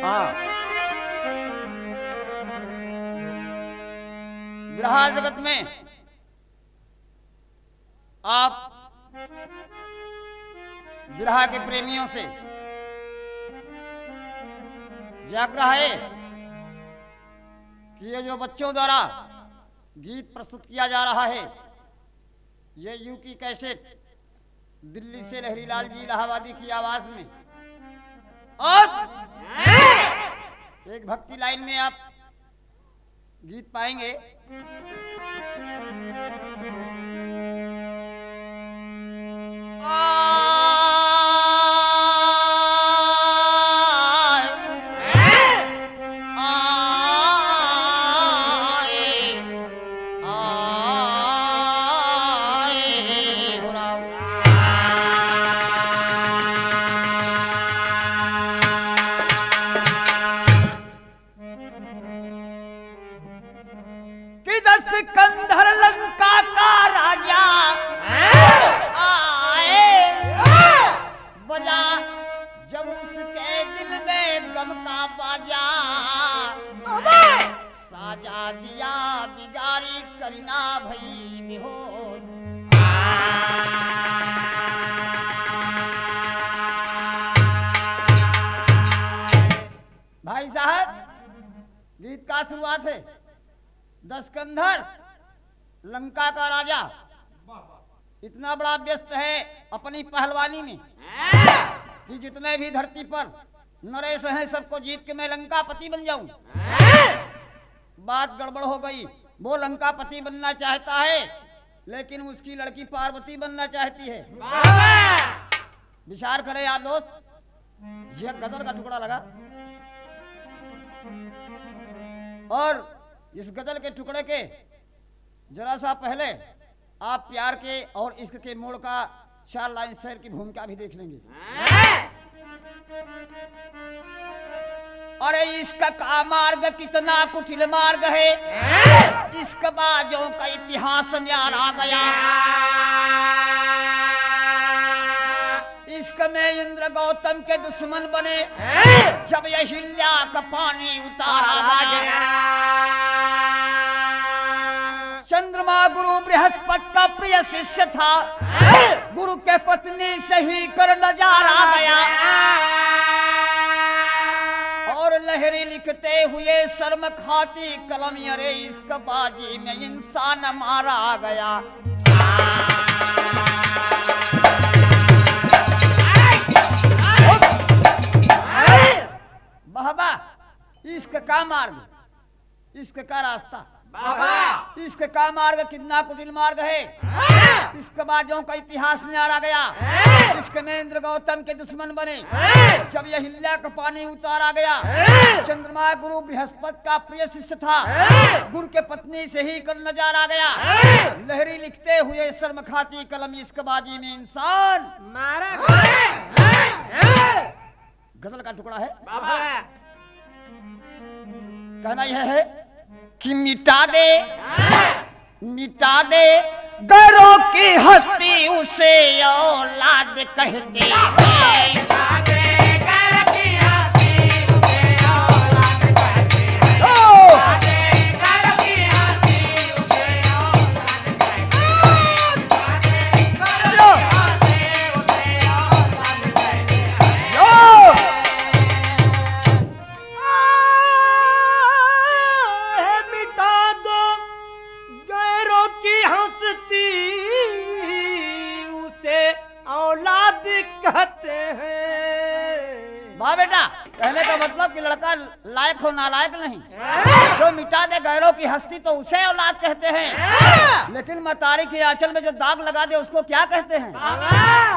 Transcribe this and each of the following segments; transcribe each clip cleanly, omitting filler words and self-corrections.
हाँ, विरहा जगत में आप विरहा के प्रेमियों से जागृह है कि ये जो बच्चों द्वारा गीत प्रस्तुत किया जा रहा है, ये यू की कैसेट दिल्ली से लहरी लाल जी इलाहाबादी की आवाज में, और एक भक्ति लाइन में आप गीत पाएंगे। सिकंदर लंका का राजा आए, बजा जब उसके दिल में गम का बाजा, साजा दिया बिगारी करना भई बिहोर। भाई साहब, गीत का शुरुआत है। दशकंधर लंका का राजा इतना बड़ा व्यस्त है अपनी पहलवानी में कि जितने भी धरती पर नरेश हैं सबको जीत के मैं लंकापति बन जाऊं। बात गड़बड़ हो गई। वो लंकापति बनना चाहता है लेकिन उसकी लड़की पार्वती बनना चाहती है। विचार करें आप दोस्त, यह गजल का टुकड़ा लगा और इस गजल के टुकड़े के जरा सा पहले आप प्यार के और इश्क के मोड़ का 4 लाइन शेर की भूमिका भी देख लेंगे। अरे इश्क का मार्ग कितना कुटिल मार्ग है, इश्क बाजों का इतिहास न्यारा गया। इश्क में इंद्र गौतम के दुश्मन बने, जब अहिल्या का पानी उतारा गया। चंद्रमा गुरु बृहस्पति का प्रिय शिष्य था, गुरु के पत्नी से ही कर नजारा गया। और लहरी लिखते हुए शर्म खाती कलम, अरे इश्क बाजी में इंसान मारा गया। बाबा, इश्क का मार्ग, इश्क का रास्ता, इश्क का मार्ग कितना कुटिल मार्ग है। इश्क बाजों का इतिहास न्यारा गया। इश्क में इंद्र गौतम के दुश्मन बने, जब अहिल्या का पानी उतारा गया। चंद्रमा गुरु बृहस्पति का प्रिय शिष्य था, गुरु के पत्नी से ही कर नजारा गया। लहरी लिखते हुए शर्म खाती कलम, इश्क बाजी में इंसान मारा। गजल का टुकड़ा है। कहना यह है कि मिटा दे गैरों की हस्ती, उसे औलाद कहते हैं। कहने का मतलब कि लड़का लायक हो नालायक नहीं। जो मिटा दे गैरों की हस्ती तो उसे औलाद कहते हैं, लेकिन मतारी के आंचल में जो दाग लगा दे उसको क्या कहते हैं।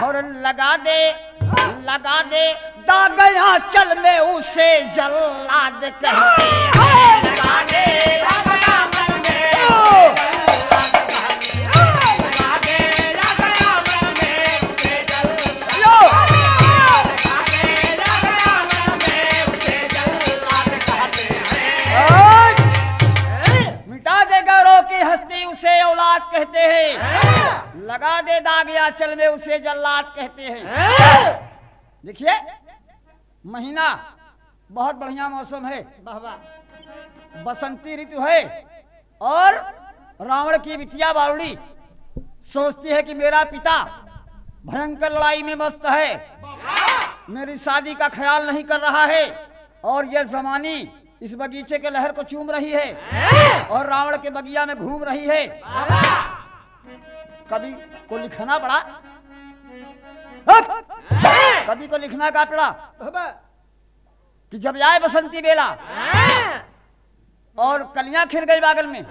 और लगा दे दाग आंचल में उसे जल्लाद कहते हैं। लगा दे कहते हैं, लगा दे दाग आंचल में उसे जल्लाद कहते हैं। देखिए, महीना बहुत बढ़िया मौसम है, बाबा बसंती ऋतु है। और रावण की बिटिया बारूणी सोचती है कि मेरा पिता भयंकर लड़ाई में मस्त है, मेरी शादी का ख्याल नहीं कर रहा है, और यह जमानी इस बगीचे के लहर को चूम रही है और रावण के बगिया में घूम रही है। कभी को लिखना पड़ा, कभी को लिखना का पड़ा बाबा कि जब आए बसंती बेला और कलियां खिल गई बागल में,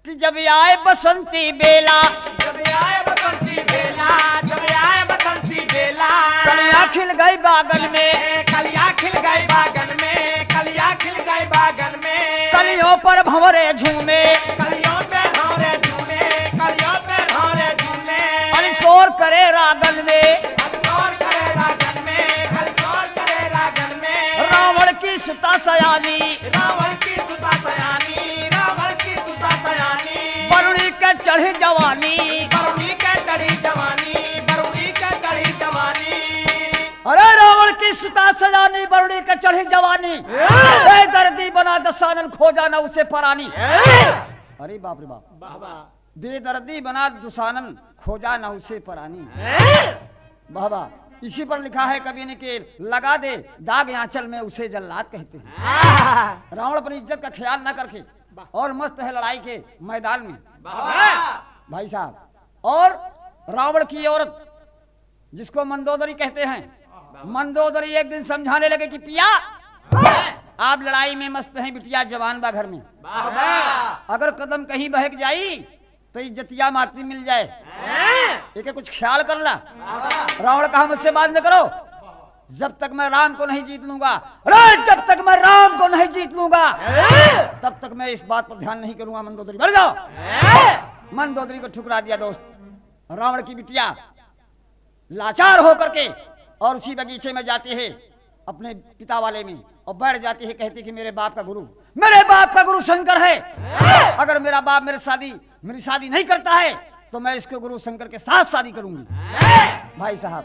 कि जब आए बसंती बेला, जब आए बसंती बेला, जब आए बसंती बेला, कलियां खिल गई बागल में, कलियां खिल गई बागन में, कलियां खिल गई बागन में, कलियों पर भंवरे झूमे, कलियों पे भौरे झूमे, कलियों पे भौरे झूमे, अलिशोर करे रागन में, हलचोर करे रागन में, हलचोर करे रागन में, रावण की सुता सयानी, रावण की सुता सयानी, रावण की सुता सयानी, बरुणी के चढ़ी जवानी, बरुणी के चढ़ी जवानी, बरुणी के चढ़ी जवानी, अरे रावण की सुता सयानी, बरुणी के चढ़ी जवानी, बेदर्दी बना दसानन खोजा न उसे परानी। अरे बाप रे बाप, बाबा बेदर्दी बना दुसानन खोजा न उसे परानी। बाबा इसी पर लिखा है कवि ने कि लगा दे दाग आंचल में उसे जल्लाद कहते हैं। रावण अपनी इज्जत का ख्याल न करके और मस्त है लड़ाई के मैदान में भाई साहब। और रावण की औरत जिसको मंदोदरी कहते हैं, मंदोदरी एक दिन समझाने लगे कि पिया आप लड़ाई में मस्त हैं, बिटिया जवान बा घर में, अगर कदम कहीं बहक जाई तो इज्जतिया मातरी मिल जाए, एक कुछ ख्याल कर ला। रावण कहा मुझसे बात न करो, जब तक मैं राम को नहीं जीत लूंगा, अरे जब तक मैं राम को नहीं जीत लूंगा तब तक मैं इस बात पर ध्यान नहीं करूंगा। मंदोदरी बढ़ जाओ। मंदोदरी को ठुकरा दिया दोस्त। रावण की बिटिया लाचार होकर के और उसी बगीचे में जाती है अपने पिता वाले में और बैठ जाती है, कहती कि मेरे बाप का गुरु शंकर है, अगर मेरा बाप मेरी शादी नहीं करता है तो मैं इसके गुरु शंकर के साथ शादी करूंगी। भाई साहब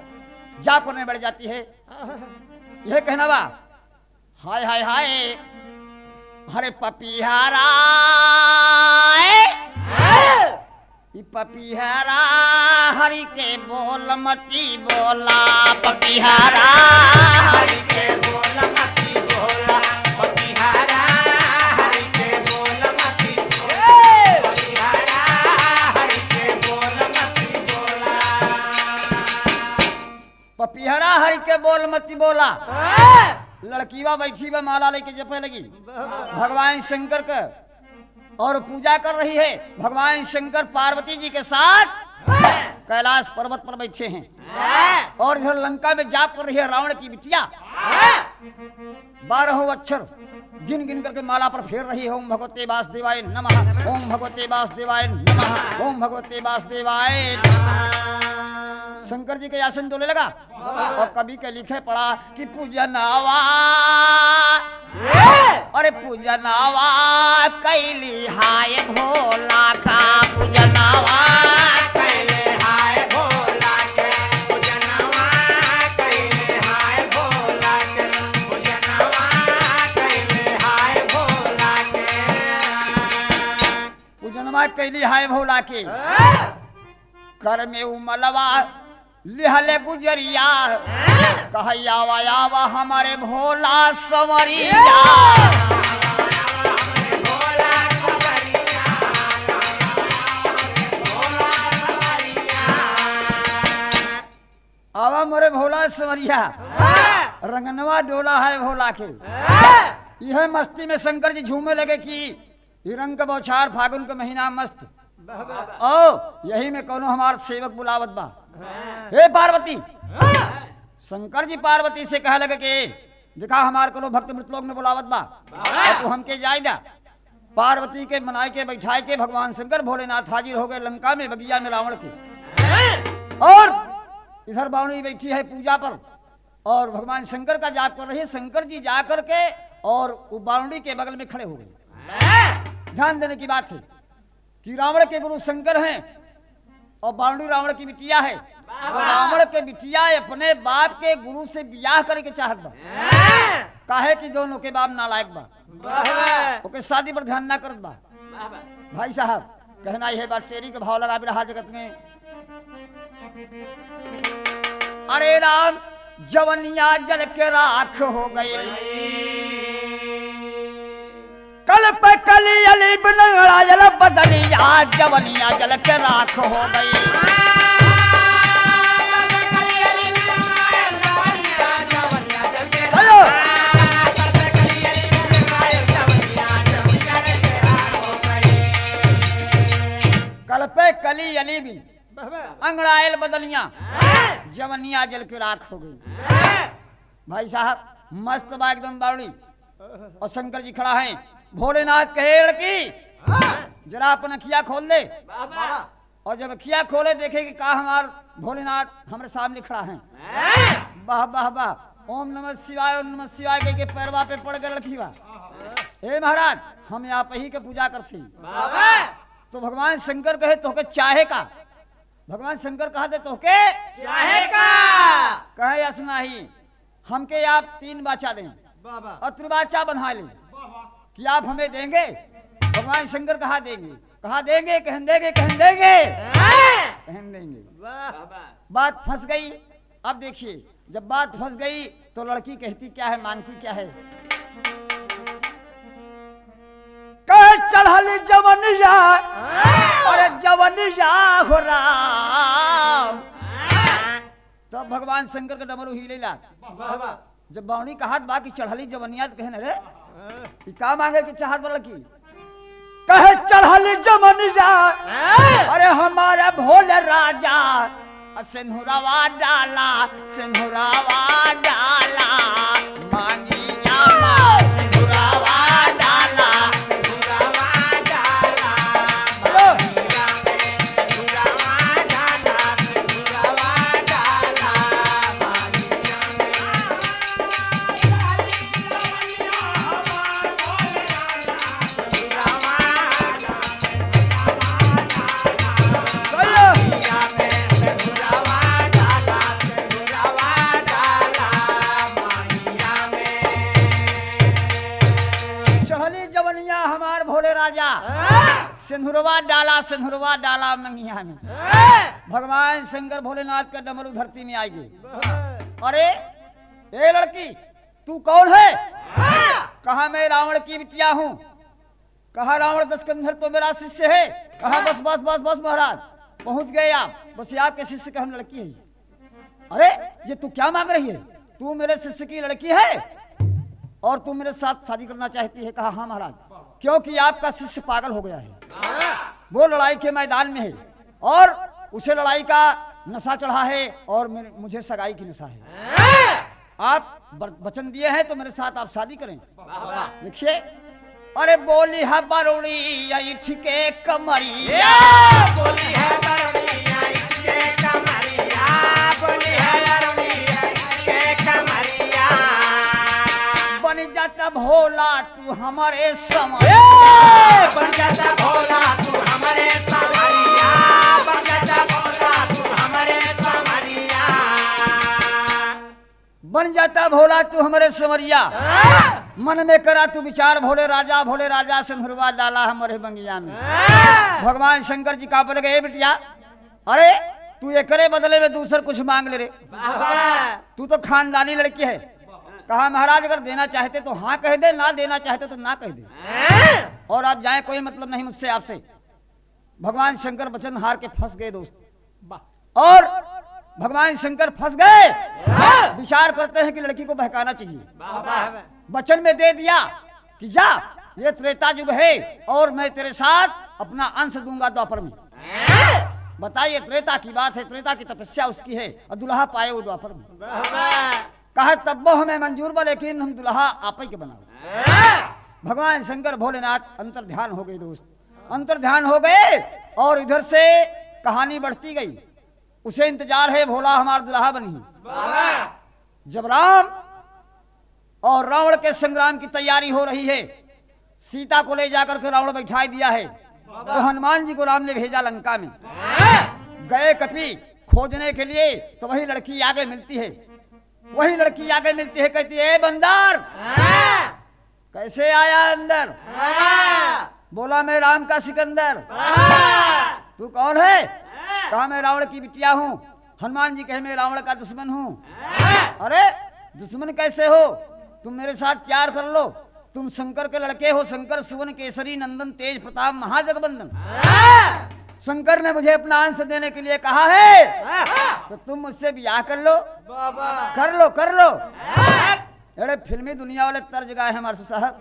जा करने बैठ जाती है। यह कहना बा हाय हाय हाय हरे पपिहारा, पपिहारा हरि के बोल मती बोला, पपिहारा हरि के बोल मती बोला, पपिहारा हरि के बोल मती बोला, पपिहारा हरि के बोल मती बोला, पपिहारा हरि के बोल मती बोला। लड़कीवा बैठी व माला लेके जपे लगी भगवान शंकर का और पूजा कर रही है। भगवान शंकर पार्वती जी के साथ कैलाश पर्वत पर बैठे हैं और इधर लंका में जाप कर रही है रावण की बिटिया। 12 अक्षर गिन गिन करके माला पर फेर रही है। ओम भगवते वासुदेवाय नमः, ओम भगवते वासुदेवाय नमः, ओम भगवते वासुदेवाय नमः। शंकर जी के आसन डोले लगा और कवि के लिखे पड़ा कि पूजनावा, अरे पूजनावा कैली हाय भोला का, पूजनावा कैले हाय भोला के, पूजनवा कैले हाय भोला के, पूजनवा कैले हाय भोला के, पूजनवा कैली हाय भोला के। कर में उमलवा लिहले गुजरिया, कहैया आवा हमारे भोला संवरिया। भोला खबरिया, भोला खबरिया, आवा मोरे भोला संवरिया। रंगनवा डोला है भोला के। यह मस्ती में शंकर जी झूमे लगे कि रंग का बौछार फागुन का महीना मस्त। ओ यही में कोनो हमार सेवक बुलावत बा। हे पार्वती, शंकर जी पार्वती से कहे लगे कि देखा हमार कोनो भक्त मृत लोग ने बुलावत बा, तो हमके जाए दा। पार्वती के मनाए के बैठाए के भगवान शंकर भोलेनाथ हाजिर हो गए लंका में बगिया में रावण के। और इधर बावणी बैठी है पूजा पर और भगवान शंकर का जाप कर रही है। शंकर जी जा करके और वो बावणी के बगल में खड़े हो गए। ध्यान देने की बात है कि रावण के गुरु शंकर हैं और बावणी रावण की बिटिया है। रावण के बिटिया अपने बाप के गुरु से बियाह करे के चाहत बा, काहे कि जो के बाप नालायक बा, ओके शादी पर ध्यान ना करत बा। भाई साहब कहना यह बात टेरी के भाव लगा भी रहा जगत में। अरे राम जवनिया जल के राख हो गई, कल पे कली अली बनड़ा जल बदलिया, जवनिया जल के राख हो गई। कल पे कली अली भी अंगड़ायल बदलिया, जवनिया जल के राख हो गई। भाई साहब मस्त बा एकदम बावड़ी। और शंकर जी खड़ा है। भोलेनाथ कहे लड़की जरा अपन अखिया खोल दे। और जब अखिया खोले देखे कि का हमार भोलेनाथ हमारे सामने खड़ा है। वाह वाह वाह, ओम नमः शिवाय ओम नमः शिवाय कह के पैरवा पे पड़ गए लड़की बा। हे महाराज हम आप ही के पूजा करती। तो भगवान शंकर कहे तोहके चाहे का, भगवान शंकर कहा दे तोहके चाहे का, कहे असना ही हमके आप 3 बाचा दें और त्रिबाचा बना ले कि आप हमें देंगे। भगवान शंकर कहा देंगे, कहा देंगे, कहन देंगे, कहन देंगे, कहन देंगे। बात फंस गई। अब देखिए जब बात फंस गई तो लड़की कहती क्या है, मांगती क्या है। कह चढ़ल जवनिया, अरे जवनिया हो राम। तो भगवान शंकर का डमरू हिले ला। जब बावनी कहा बा की चढ़ली जवनिया तो कहने रे का मांगे कि चाहत वाला की। कहे चढ़ली जवनिया, अरे हमारे भोले राजा सिंधुरावा डाला, सिंधुरावा डाला, मांगिया माँ सिंधुरावा डाला, सिंधुरावा डाला, मांगिया में सिंधुरावा डाला, सिंधुरावा डाला, मांगिया सिंधुरवा डाला, सिंधुरवा डाला मंगिया में। भगवान शंकर भोलेनाथ का डमरू धरती में आई गई। अरे ए लड़की तू कौन है? कहा मैं रावण की बिटिया हूँ। कहा रावण दशकंधर तो मेरा शिष्य है। कहा बस बस बस बस महाराज पहुंच गए आप, बस आपके शिष्य का हम लड़की है। अरे ये तू क्या मांग रही है? तू मेरे शिष्य की लड़की है और तू मेरे साथ शादी करना चाहती है? कहा हाँ महाराज, क्योंकि आपका शिष्य पागल हो गया है, वो लड़ाई के मैदान में है और उसे लड़ाई का नशा चढ़ा है और मुझे सगाई की नशा है। आप वचन दिए हैं तो मेरे साथ आप शादी करें। देखिए अरे बोली है बरुड़ी ठिके कमरिया, बोली है बरुड़ी ठिके कमरिया, बोली है बरुड़ी ठिके कमरिया, बन जाता भोला तू हमारे समय, बन जाता भोला तू हमारे समरिया, बन जाता भोला तू हमारे समरिया, बन जाता भोला तू हमारे समरिया। मन में करा तू विचार भोले राजा सिंधुरवा डाला हमारे बंगिया में। भगवान शंकर जी का बोले गए बिटिया, अरे तू ये करे बदले में दूसर कुछ मांग ले रे, तू तो खानदानी लड़की है। कहा महाराज अगर देना चाहते तो हाँ कह दे, ना देना चाहते तो ना कह दे, और आप जाए कोई मतलब नहीं मुझसे आपसे। भगवान शंकर वचन हार के फंस गए दोस्त, और भगवान शंकर फंस गए। विचार करते हैं कि लड़की को बहकाना चाहिए। वचन में दे दिया कि जा ये त्रेता युग है और मैं तेरे साथ अपना अंश दूंगा द्वापर में। बताइए त्रेता की बात है, त्रेता की तपस्या उसकी है और दुल्हा पाए वो द्वापर में। कहा तब हमें मंजूर बा, लेकिन हम दुल्हा आप ही के बनाओ। भगवान शंकर भोलेनाथ अंतर ध्यान हो गए दोस्त, अंतर ध्यान हो गए और इधर से कहानी बढ़ती गई। उसे इंतजार है भोला हमारा दुल्हा बनी। जब राम और रावण के संग्राम की तैयारी हो रही है, सीता को ले जाकर के रावण बैठाई दिया है, तो हनुमान जी को राम ने भेजा लंका में। गए कपि खोजने के लिए तो वही लड़की आगे मिलती है, वही लड़की आगे मिलती है, कहती है, ए बंदर कैसे आया अंदर? बोला, मैं राम का सिकंदर। तू कौन है? कहा, मैं रावण की बिटिया हूँ। हनुमान जी कहे, मैं रावण का दुश्मन हूँ। अरे दुश्मन कैसे हो? तुम मेरे साथ प्यार कर लो, तुम शंकर के लड़के हो, शंकर सुवन केसरी नंदन तेज प्रताप महाजगबंदन। शंकर ने मुझे अपना अंश देने के लिए कहा है, तो तुम मुझसे ब्याह कर लो। कर लो कर लो। अरे फिल्मी दुनिया वाले तर्ज गाए हैं हमारे साहब,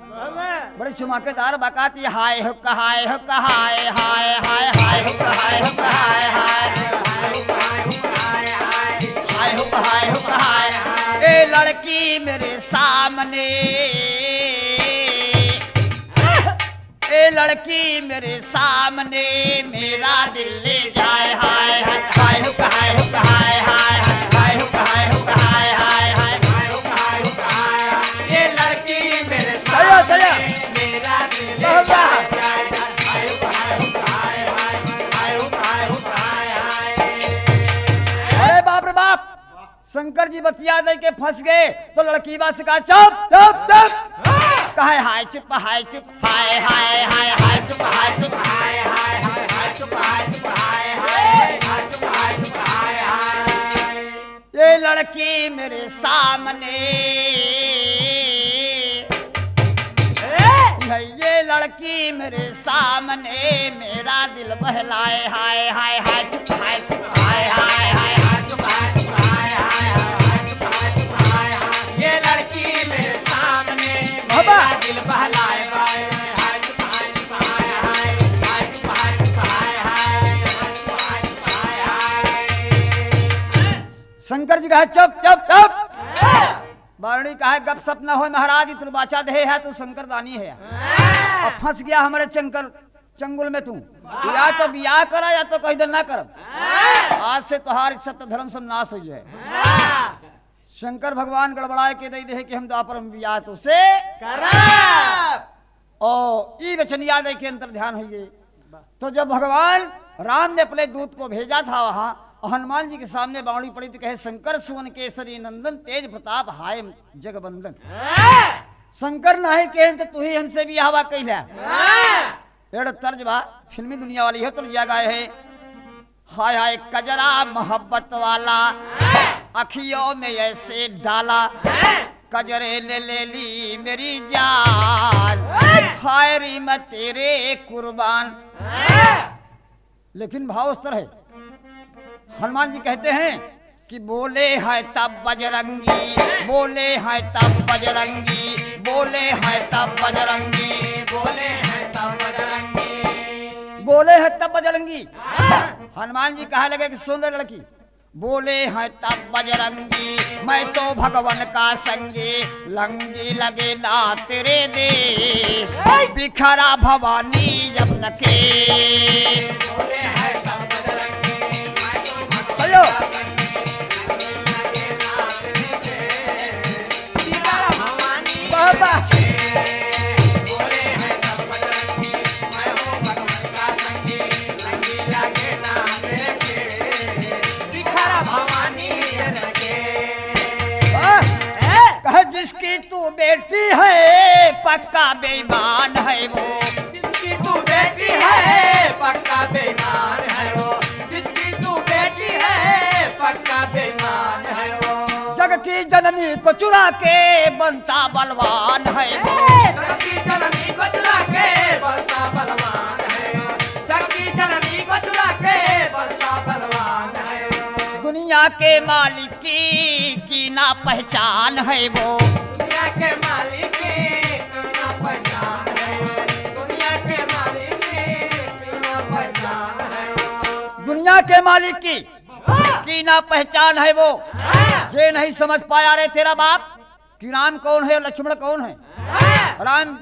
बड़े चमकेदार बाकात। ये हाय हो कहाय हो कहाय हाय हाय हाय हो कहाय हो कहाय हाय हाय हो कहाय हो कहाय। ए लड़की मेरे सामने, ए लड़की मेरे सामने, मेरा दिल ले जाए। हाय हाय हाय हो कहाय हो कहाय हाय हाय हो कहाय हो कहाय हाय हाय हो कहाय हो कहाय। ये लड़की मेरे सामने, मेरा दिल ले जाए। हाय हो कहाय हो कहाय हाय हो कहाय हो कहाय। अरे बाप रे बाप, शंकर जी बतिया दे के फंस गए। तो लड़की बात से कहा, चुप चुप चुप। कहे, हाय चुप हाय चुप हाय हाय हाय हाय चुप हाय चुप हाय हाय हाय हाय चुप हाय चुप हाय हाय हाय चुप हाय चुप हाय हाय। ये लड़की मेरे सामने, ये लड़की मेरे सामने, मेरा दिल बहलाए। हाय हाय हाय चुप हाय चुप हाय हाय हाय हाय चुप हाय चुप हाय हाय हाय चुप हाय चुप हाय हाय। ये लड़की मेरे सामने, मेरा दिल बहलाए। हाय हाय चुप हाय चुप हाय हाय हाय चुप हाय चुप हाय हाय चुप हाय चुप हाय हाय। शंकर जी कहा, चुप चुप चुप। बारणी कहा, गप सप न हो महाराज, तू बाचा दे है, तू शंकर दानी है। अब फंस गया हमारे चंगुल में तू, या तो ब्याह करा या तो कहीं ना कर। आज से तुहार सत्य धर्म सब नाश हो जाए। शंकर भगवान गड़बड़ाए के दे दे कि हम द्वापर में ब्याह तो से ओ ई वचनिया दे के अंतर ध्यान हुई। तो जब भगवान राम ने अपने दूत को भेजा था वहां, हनुमान जी के सामने बावड़ी पड़ी तो कहे, शंकर सुवन केसरी नंदन तेज प्रताप हाय जगबंदन। शंकर नहीं कहे तो तू ही हमसे भी हवा कहला। एड़ तर्ज बा फिल्मी दुनिया वाली है। तो गाए है, हाय हाय कजरा मोहब्बत वाला, अखियों में ऐसे डाला, कजरे ले ली मेरी जान, हाय री मैं तेरे कुर्बान। लेकिन भाव उस तरह है, हनुमान जी कहते हैं कि बोले है तब बजरंगी, बोले है तब बजरंगी, बोले है तब बजरंगी, बोले है तब बजरंगी, बोले है तब बजरंगी। हनुमान जी कहा लगे कि सुन रहे लड़की, बोले हैं तब बजरंगी, मैं तो भगवान का संगी, लंगी लगे ना तेरे देश, बिखरा भवानी यमुना के। बोले हैं तब बजरंगी, मैं तो भगवान का संगी, लंगी लगे ना तेरे देश, बिखरा भवानी बाबा। बोले हैं तब बजरंगी, मैं हूँ भगवान का संगी, लंगी लगे ना तेरे देश, बिखरा भवानी कहे जिसकी तू बेटी है पक्का बेईमान है वो, जिसकी तू बेटी है पक्का बेईमान है वो, जिसकी तू बेटी है पक्का बेईमान है वो, जग की जननी को चुरा के बनता बलवान है वो, जग की जननी को चुरा के बनता बलवान है वो, जग की जननी को चुरा के बनता बलवान है वो, दुनिया के मालिक की ना पहचान है वो, दुनिया के मालिक की ना पहचान है वो, दुनिया के मालिक की ना पहचान है वो, दुनिया के मालिक की ना पहचान है वो। ये नहीं समझ पाया रे तेरा बाप कि राम कौन है और लक्ष्मण कौन है। राम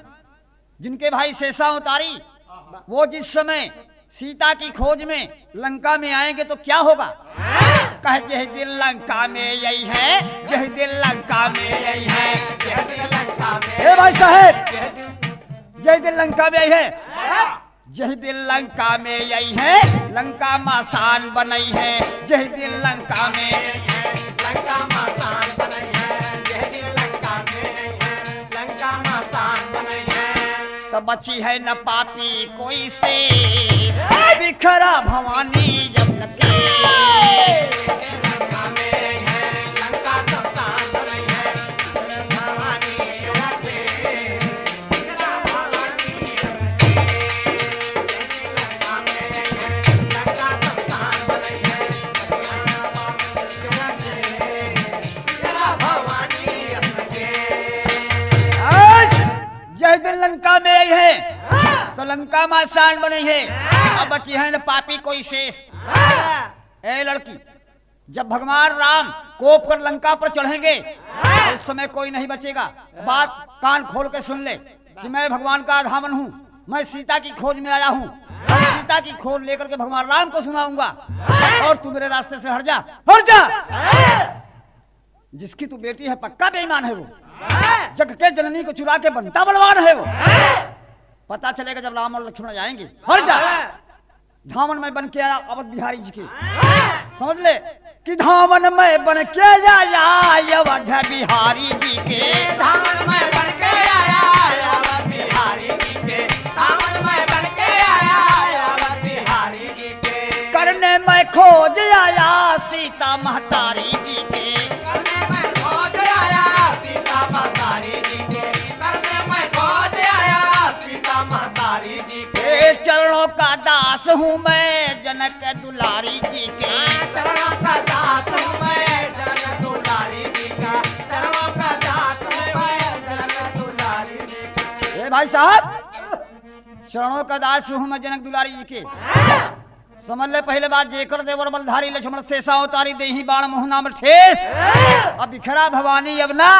जिनके भाई शेषा उतारी, वो जिस समय सीता की खोज में लंका में आएंगे तो क्या होगा। कह जय दिल लंका में यही है, जय दिल लंका में यही है, जय दिल लंका में, ए भाई साहब जय दिल लंका में यही है। जही दिन लंका में यही है लंका मासान बनई है जही दिन लंका में लंका मासान बनई है जही दिन लंका में लंका मासान बनई है तो बची है न पापी कोई से बिखरा भवानी जब के लंका में है लंका शमशान बनई है भवानी जब के बिखरा भवानी लंका में है लंका शमशान बनई है बिखरा भवानी जब के आज जय दिन लंका में आई है तो लंका मासान बनी है अब बची है न पापी कोई शेष ए लड़की जब भगवान राम कोप कर लंका पर चढ़ेंगे तो उस समय कोई नहीं बचेगा बात कान खोल के सुन ले कि मैं भगवान का धामन हूँ मैं सीता की खोज में आया हूँ और सीता की खोज लेकर के भगवान राम को सुनाऊंगा और तू मेरे रास्ते से हट जा जिसकी तू बेटी है पक्का बेईमान है वो जग के जननी को चुरा के बनता बलवान है वो पता चलेगा जब राम और लक्ष्मण जाएंगे हट जा धामन में बन के आया अवध बिहारी जी के समझ ले कि धामन में बन के आया अवध बिहारी जी के धामन में बन के आया अवध बिहारी जी के धामन में बन के आया अवध बिहारी जी के करने में खोज आया सीता महतारी जी के करने में खोज आया सीता महतारी जी के करने में खोज आया सीता महतारी जी के चरणों का दास हूँ मैं जनक दुलारी जी के चरणों का दास हूँ मैं जनक दुलारी जी का चरणों का दास हूँ मैं जनक दुलारी जी का ए भाई साहब चरणों का दास हूँ मैं जनक दुलारी जी के समझ ले पहले बात जेकर देवर बलधारी लक्ष्मण शेषा उतारी देही बाण मुहना में ठेस अब बिखरा भवानी अब ना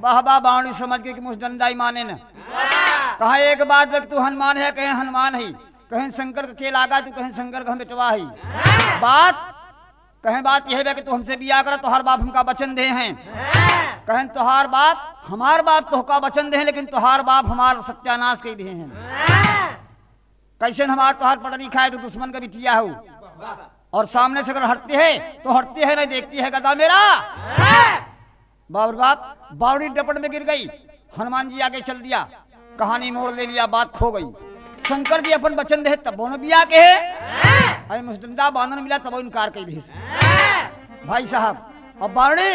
बहबा बावणी समझ के कि मुझदंडाई माने न कहा एक बात व्यक्ति तू हनुमान है कहीं हनुमान है कहीं शंकर का केल आगा तू कहीं शंकर का बेटवा है बात कहें बात यह है कि तू हमसे बिया कर तोहार बाप हमका वचन दे हैं कहें तोहार बाप हमार बाप तोहका वचन दे हैं लेकिन तोहार बाप हमार सत्यानाश कर दे हैं कैसे हमार तोहार पढ़ लिखा है तो दुश्मन का बिटिया हो और सामने से अगर हटती है तो हटती है नहीं देखती है गदा मेरा बाबर बाप बावड़ी डपट में गिर गई हनुमान जी आगे चल दिया कहानी मोड़ ले लिया बात खो गई शंकर जी अपन वचन दे तब न बिया के अरे मुस्टंडा बांधन मिला तब इनकार कर दे भाई साहब अब बावड़ी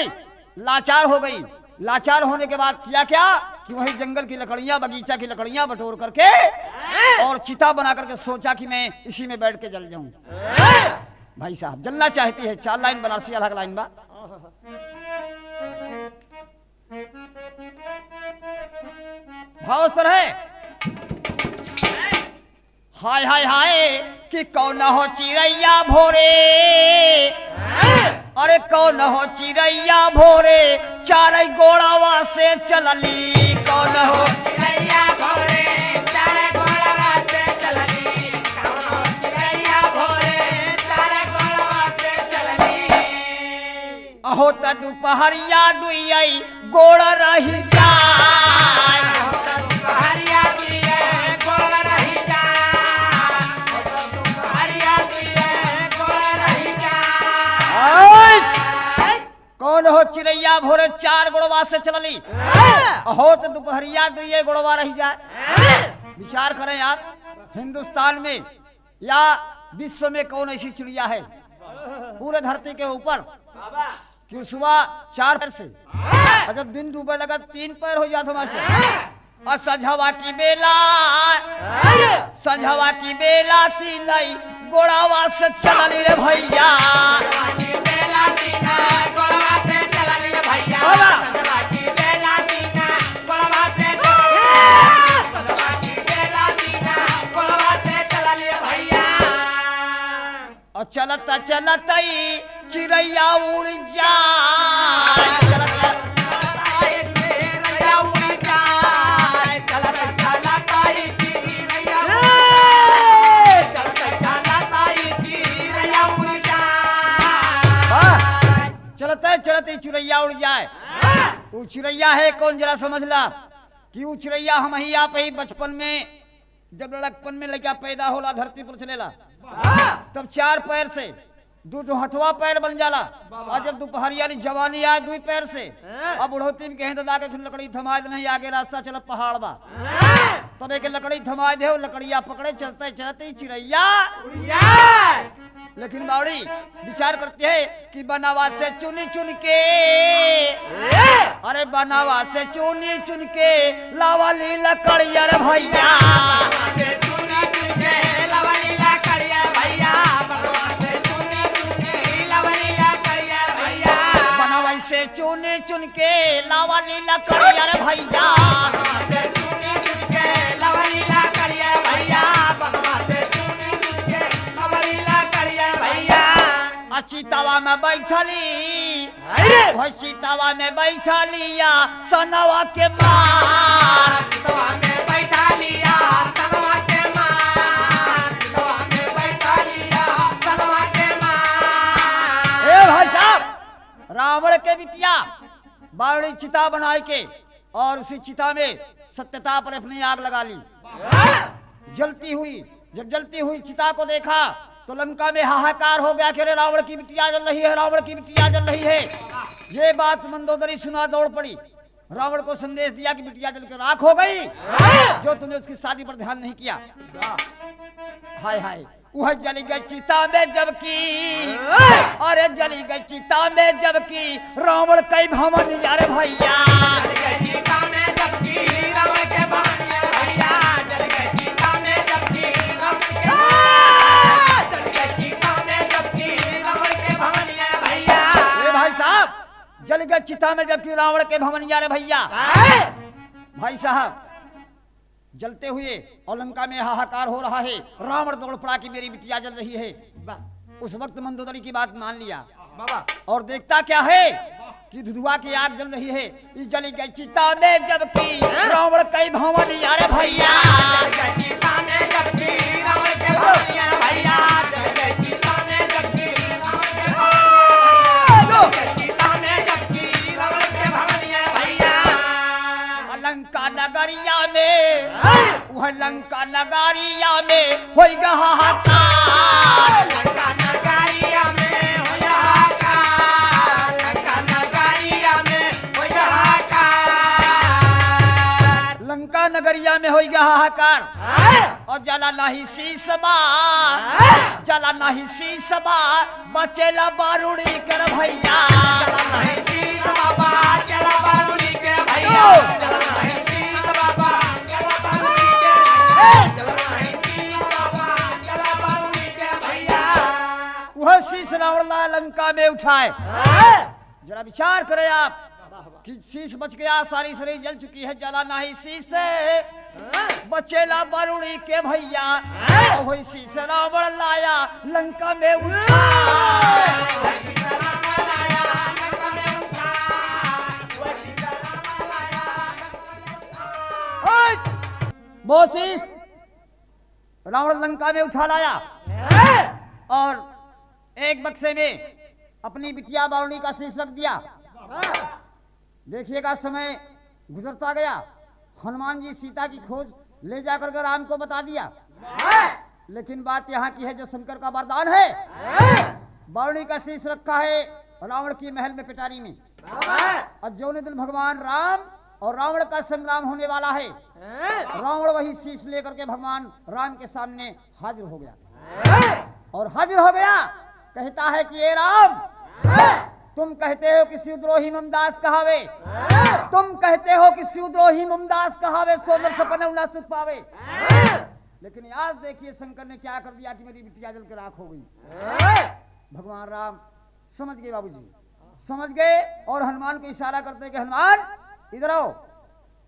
लाचार हो गई लाचार होने के बाद किया क्या कि वही जंगल की लकड़ियां बगीचा की लकड़ियां बटोर करके और चिता बना करके सोचा कि मैं इसी में बैठ के जल जाऊं भाई साहब जलना चाहती है 4 लाइन बनारसी अलग लाइन बा भाव स्तर है हाय हाय हाय कि कौन हो चिड़ैया भोरे अरे कौन हो चिड़ैया भोरे चार गोड़ावा से चलली कौन हो चिड़ैया भोरे चार गोड़ावा से चलली कौन हो चिड़ैया भोरे चार गोड़ावा से चलली अहो त दुपहरिया दुई गोड़ रही जाय दुपहरिया दुई गोड़ रही जाय दुपहरिया दुई गोड़ रही जाय कौन हो चिड़ैया भोरे 4 गोड़वा से चलली अहो तो दोपहरिया दुई गोड़वा रही जाए विचार करें आप हिंदुस्तान में या विश्व में कौन ऐसी चिड़िया है पूरे धरती के ऊपर कि सुबह 4 पैर से और जब दिन डूबे लगा 3 पैर हो जाता मास्टर और संझवा की बेला 3 गोड़ावा से चलली रे भैया और चलता चलता चिड़ैया उड़ जाए चलते चलते चिड़ैया उड़ जाए वो चिड़ैया है कौन जरा समझ ला कि वो चिड़ैया हम ही आप ही बचपन में जब लड़कपन में लड़का पैदा होला धरती पर चलेला तब 4 पैर से 2 हथवा पैर बन जाला और जब दोपहरिया जवानी आए 2 पैर से अब बुढ़ौती में कहीं तो दाके लकड़ी थमा दे नहीं आगे रास्ता चला पहाड़ बा तब एक लकड़ी थमा दे लकड़िया पकड़े चलते चलते चिड़ैया लेकिन बावड़ी विचार करते है कि बनावा से चुन चुन के अरे बनावा से चुनी चुन के लावाली लकड़िया रे भैया बनावा से चुनी चुन के लावाली लकड़िया रे भैया चितावा में बैठली वही चितावा में बैठा लिया सनवा के मार चितावा में बैठा लिया सनवा के मार चितावा में बैठा लिया सनवा के मार। ए भाई साहब रावण के बिटिया बावड़ी चिता बनाए के और उसी चिता में सत्यता पर अपनी आग लगा ली जलती हुई। जब जलती हुई चिता को देखा तो लंका में हाहाकार हो गया कि अरे रावण की बिटिया जल रही है, रावण की बिटिया जल रही है। ये बात मंदोदरी सुना दौड़ पड़ी, रावण को संदेश दिया कि बिटिया जलकर राख हो गई जो तुमने उसकी शादी पर ध्यान नहीं किया। हाय हाय वह जली गई चिता में जबकि अरे जली गई चिता में जबकि रावण कई भवन यार भैया जल गए चिता में जबकि रावण के भवनिया रे भैया। भाई साहब जलते हुए और लंका में हाहाकार हो रहा है, रावण दौड़ पड़ा कि मेरी बिटिया जल रही है। उस वक्त मंदोदरी की बात मान लिया और देखता क्या है कि धुधुआ की आग जल रही है। इस जली गई चिता में जबकि रावण कई भवनिया रे भैया लंका नगरिया में वह लंका नगरिया में हो गया हाहाकार लंका नगरिया में हो गया हाहाकार लंका नगरिया में हो गया हाहाकार लंका नगरिया में हो गया हाहाकार और जला नहीं शीशबा जला नहीं शीशबा बचेला बारूड़ी कर भैया जला नहीं शीशबा चला बारूड़ी के भैया वह शीश रावण लंका में उठाए। जरा विचार करें आप कि शीश बच गया, सारी शरीर जल चुकी है, जला नहीं शीश बचेला बारूड़ी के भैया वही शीश रावण लाया लंका में वो शीश रावण लंका में उठा लाया और एक बक्से में अपनी बिटिया बारूणी का शीश रख दिया। देखिएगा समय गुजरता गया, हनुमान जी सीता की खोज ले जाकर के राम को बता दिया। लेकिन बात यहाँ की है जो शंकर का वरदान है, बारूणी का शीश रखा है रावण की महल में पिटारी में और जो दिन भगवान राम और रावण का संग्राम होने वाला है, रावण वही शीश लेकर के भगवान राम के सामने हाजिर हो गया और हाजिर हो गया कहता है कि ये राम तुम कहते हो कि शिवद्रोही ममदास कहावे, तुम कहते हो कि शिवद्रोही ममदास कहावे सोमर सपने ना सुख पावे। लेकिन आज देखिए शंकर ने क्या कर दिया कि मेरी बिटिया जल के राख हो गई। भगवान राम समझ गए, बाबूजी समझ गए और हनुमान को इशारा करते कि हनुमान इधर आओ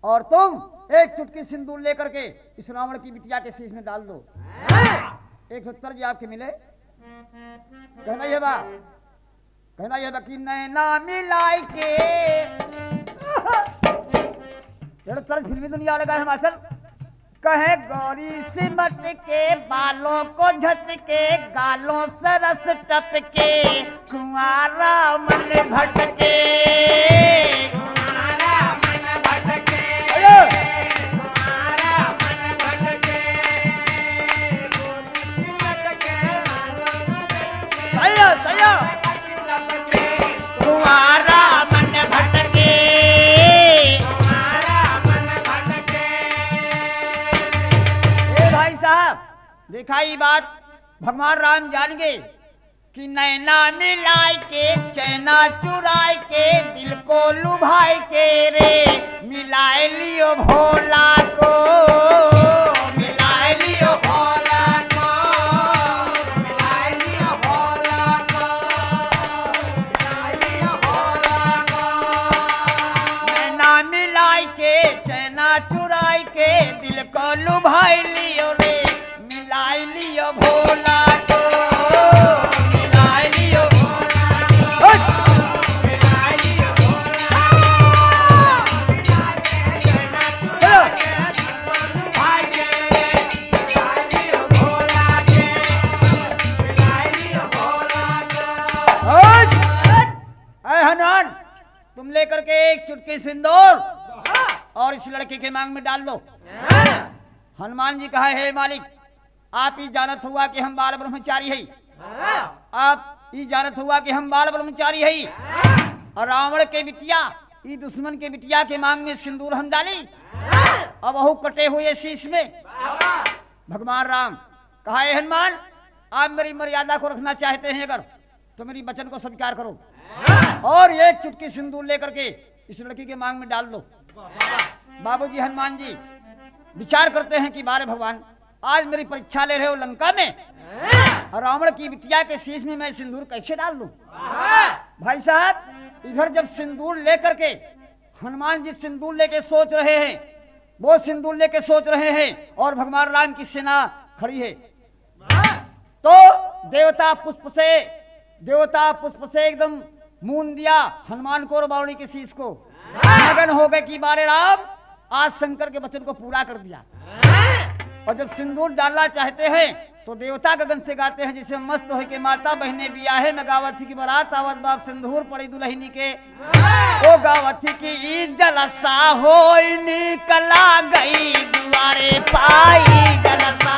और तुम एक चुटकी सिंदूर लेकर के इस रावण की बिटिया के शीश में डाल दो। 170 जी आपके मिले। कहना ये बा कि नैना मिलाई के फिल्मी दुनिया लगा हिमाचल कहे गौरी सिमट के बालों को झटके गालों से रस टपके कुंवारा मन भटके देखा ये बात भगवान राम जान गए कि नैना मिलाए के चैना चुराए के दिल को लुभाए के रे मिलाए लियो भोला को मिलाए लियो भोला को मिलाए लियो भोला को मिलाए लियो भोला को नैना मिलाए के चैना चुराए के दिल को लुभाए लियो रे मिलाए लियो भोला को मिलाए लियो भोला को मिलाए लियो भोला चलो भाई के मिलाए लियो भोला के मिलाए लियो भोला के अरे हनुमान तुम लेकर के एक चुटकी सिंदूर और इस लड़के के मांग में डाल दो। हनुमान जी कहा हे मालिक आप ही जानत हुआ कि हम बाल ब्रह्मचारी है आप ही जानत हुआ कि हम बाल ब्रह्मचारी है और रावण के बिटिया ई दुश्मन के बिटिया के मांग में सिंदूर हम डाली अब वहु कटे हुए शीश में। भगवान राम कहा हे हनुमान आप मेरी मर्यादा को रखना चाहते हैं अगर तो मेरी वचन को स्वीकार करो और एक चुटकी सिंदूर लेकर के इस लड़की के मांग में डाल दो। बाबूजी हनुमान जी विचार करते हैं कि बारे भगवान आज मेरी परीक्षा ले रहे हो लंका में और रावण की बिटिया के शीश में मैं सिंदूर कैसे डाल दूं। भाई साहब इधर जब सिंदूर लेकर के हनुमान जी सिंदूर लेके सोच रहे हैं वो सिंदूर लेके सोच रहे हैं और भगवान राम की सेना खड़ी है तो देवता पुष्प से एकदम मून दिया हनुमान को और बावणी के शीश को मगन हो गए कि बारे राम आज शंकर के वचन को पूरा कर दिया। और जब सिंदूर डालना चाहते हैं तो देवता गगन से गाते हैं जिसे मस्त हो के माता बहने बियाहे में गावत थी की बारात आवत बाप सिंदूर पड़ी दुल्हनी के ओ गावत थी की जलसा हो निकला गई दुआरे पाई जलसा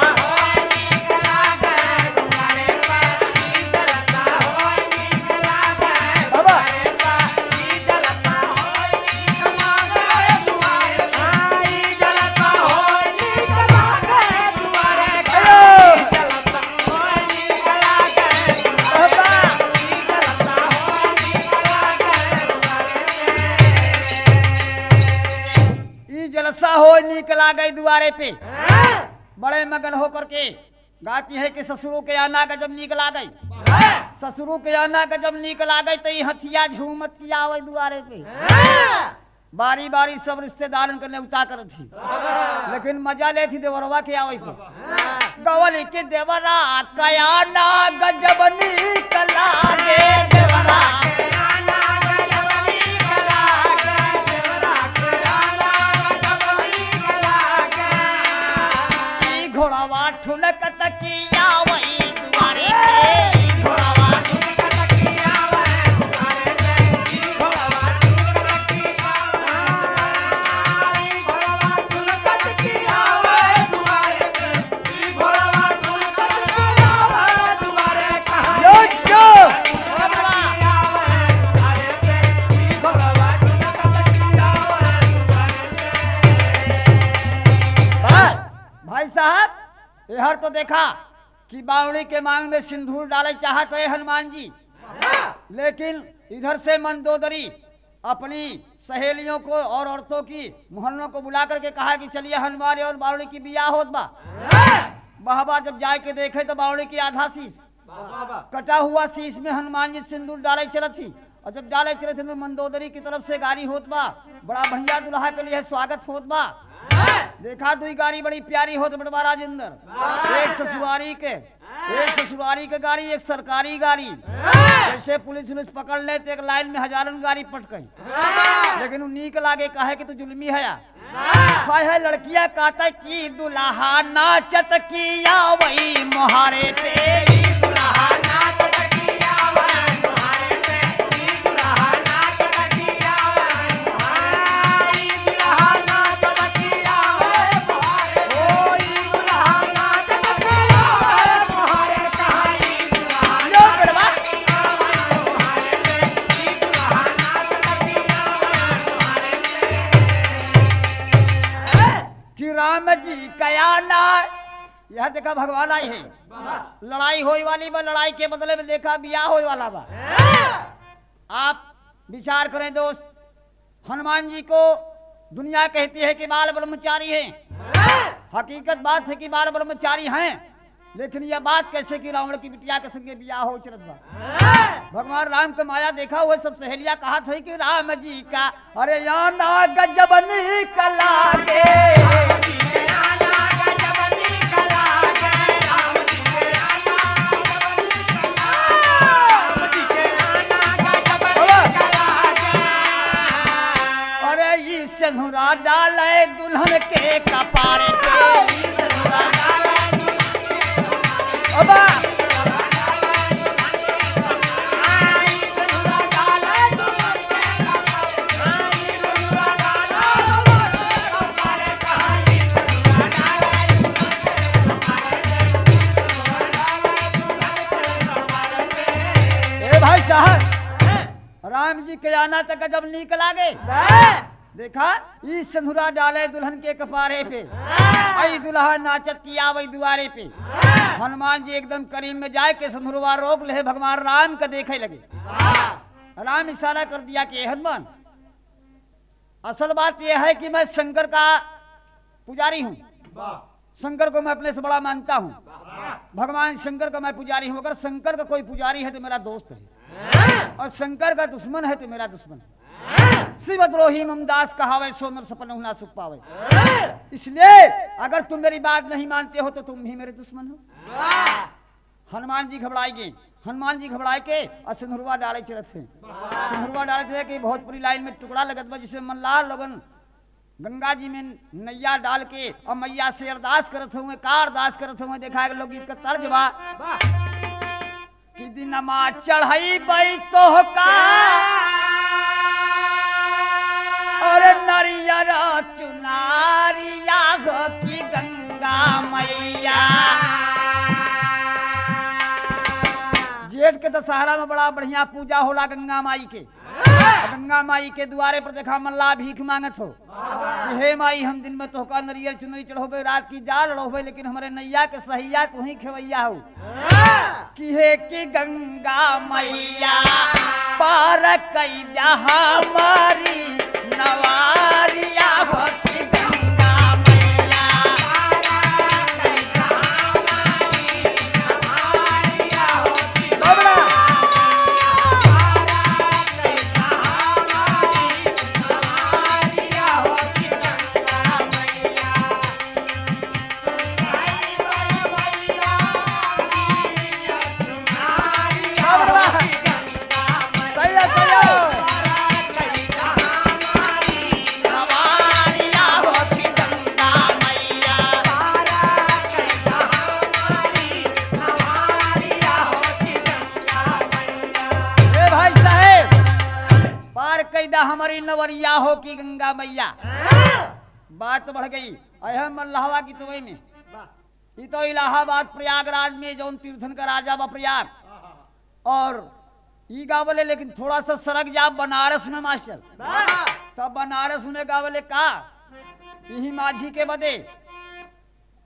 जलसा हो निकला गई दुआरे पे बड़े मगन होकर के गाती है कि ससुरों के आना का जब निकला गई ससुरों के आना का जब निकला गई तो हथिया झूमत किया आवे दुआरे पे बारी बारी सब रिश्तेदारन के न्योता कर थी लेकिन मजा ले थी देवरवा के आवे पे गवली के देवरा कया ना गजब निकला गे देवरा घोड़ावा ठुनक तकिया वही दुआरे पे घोड़ावा ठुनक तकिया वही दुआरे पे घोड़ावा ठुनक तकिया वही दुआरे पे घोड़ावा ठुनक तकिया वही दुआरे कहां यो जो घोड़ावा दुआरे पे घोड़ावा ठुनक तकिया वही दुआरे भाई साहब यहर तो देखा कि बावणी के मांग में सिंदूर डाले चाहत है हनुमान जी लेकिन इधर से मंदोदरी अपनी सहेलियों को और औरतों की मोहल्लों को बुला करके कहा कि चलिए हनुमान और बावणी की बियाह होत बा बाबा जब जाए के देखे तो बावणी की आधा शीश कटा हुआ शीश में हनुमान जी सिंदूर डाले चलत थी और जब डाले चले थे तो मंदोदरी की तरफ से गाड़ी होत बा बड़ा बढ़िया दुल्हा के लिए स्वागत होत बा देखा दुई गाड़ी बड़ी प्यारी होत बड़वा राजेंद्र एक ससुरारी के गाड़ी एक सरकारी गाड़ी जैसे पुलिस पकड़ ले तो एक लाइन में हजारन गाड़ी पट गई लेकिन नीक लागे कहे कि तू जुल्मी है लड़कियां काटा की दुल्हा नाचत किया वही मोहारे पे दुल्हा नाचत किया वही मोहारे पे दुल्हा नाचत किया वही मोहारे दुल्हा नाचत किया वही मोहारे ओ दुल्हा नाचत किया वही मोहारे कहानी दुल्हा लो करवा मोहारे पे दुल्हा नाचत किया वही मोहारे कि राम जी कया ना यह देखा भगवान आई है, लड़ाई होई वाली बा, लड़ाई के बदले में देखा बियाह होई वाला बा। आप विचार करें दोस्त, हनुमान जी को दुनिया कहती है कि बाल ब्रह्मचारी हैं। हकीकत बात है कि बाल ब्रह्मचारी हैं, लेकिन यह बात कैसे कि रावण की बिटिया के संगे बियाह हो चलत बा। भगवान राम का माया देखा हुआ सब सहेलियां कहा था कि राम जी का अरे याना गजबनी कला के सिंदूरा डाले दुल्हन के कपारे पे। अबा ए भाई साहब, राम जी के आना तक जब नीक लागे देखा ई सिंदूरा डाले दुल्हन के कपारे पे, आई दुल्हा नाचत किया वही दुआरे पे। हनुमान जी एकदम करीब में जाए के सिंदूरवा रोक ले, भगवान राम का देखे लगे। राम इशारा कर दिया कि हनुमान, असल बात यह है कि मैं शंकर का पुजारी हूँ, शंकर को मैं अपने से बड़ा मानता हूँ, भगवान शंकर का मैं पुजारी हूँ। अगर शंकर का कोई पुजारी है तो मेरा दोस्त है, और शंकर का दुश्मन है तो मेरा दुश्मन है। शिवद्रोही ममदास कहावे सोनर सपन हुना सुख पावे। इसलिए अगर तुम मेरी बात नहीं मानते हो तो तुम ही मेरे दुश्मन हो। हनुमान जी घबराए गए, हनुमान जी घबराए के और सिंदूरवा डाले चलत थे। सिंदूरवा डाले थे कि बहुत पूरी लाइन में टुकड़ा लगत बा, जिसे मल्लाह लोगन गंगा जी में नैया डाल के और मैया से अरदास करत हुए। का अरदास करत हुए देखा है लोग, इसका तर्ज बा कि दिनमा चढ़ाई बई तो का और नरियर चुनारिया हो की गंगा मैया। जेठ के दशहरा में बड़ा बढ़िया पूजा होला गंगा माई के। गंगा माई के द्वारे पर देखा मल्ला भीख मांगत हो कि हे माई, हम दिन में तोहका नरियर चुनरी चढ़ोबे, रात की जाल लड़ोबे, लेकिन हमारे नैया के सहिया तू ही खेवैया हो कि हे की गंगा मैया पार कई हमारी नवारिया हो की गंगा मैया। हमारी नवरिया हो की गंगा मैया। बात बढ़ गई अहम मल्लाहवा की तुवई में, ये तो इलाहाबाद प्रयागराज में जौन तीर्थन का राजा बा प्रयाग, और ई गावले लेकिन थोड़ा सा सरक जा बनारस में मास्टर। तब बनारस में गावले का यही माझी के बदे